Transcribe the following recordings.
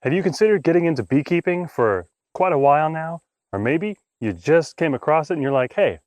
Have you considered getting into beekeeping for quite a while now? Or maybe you just came across it and you're like, hey,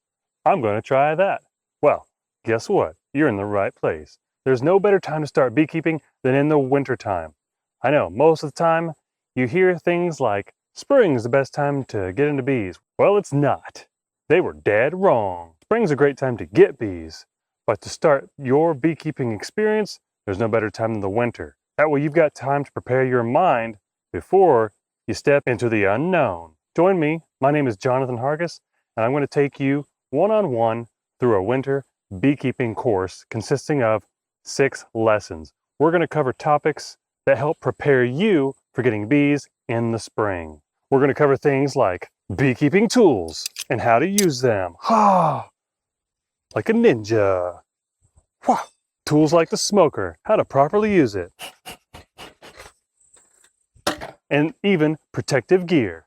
I'm going to try that. Well, guess what? You're in the right place. There's no better time to start beekeeping than in the winter time. I know most of the time you hear things like spring is the best time to get into bees. Well, it's not. They were dead wrong. Spring's a great time to get bees, but to start your beekeeping experience, there's no better time than the winter. That way you've got time to prepare your mind before you step into the unknown. Join me. My name is Jonathan Hargis, and I'm going to take you one-on-one through a winter beekeeping course consisting of 6 lessons. We're going to cover topics that help prepare you for getting bees in the spring. We're going to cover things like beekeeping tools and how to use them. Like a ninja. Tools like the smoker, how to properly use it. And even protective gear,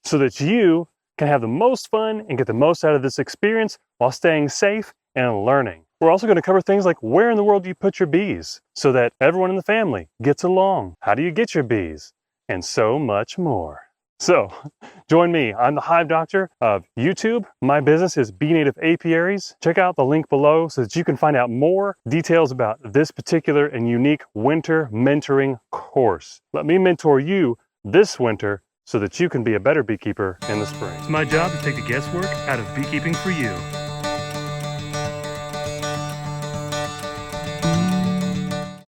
so that you can have the most fun and get the most out of this experience while staying safe and learning. We're also going to cover things like where in the world do you put your bees so that everyone in the family gets along. How do you get your bees? And so much more. So join me. I'm the Hive Doctor of YouTube. My business is Bee Native Apiaries. Check out the link below so that you can find out more details about this particular and unique winter mentoring course. Let me mentor you this winter so that you can be a better beekeeper in the spring. It's my job to take the guesswork out of beekeeping for you.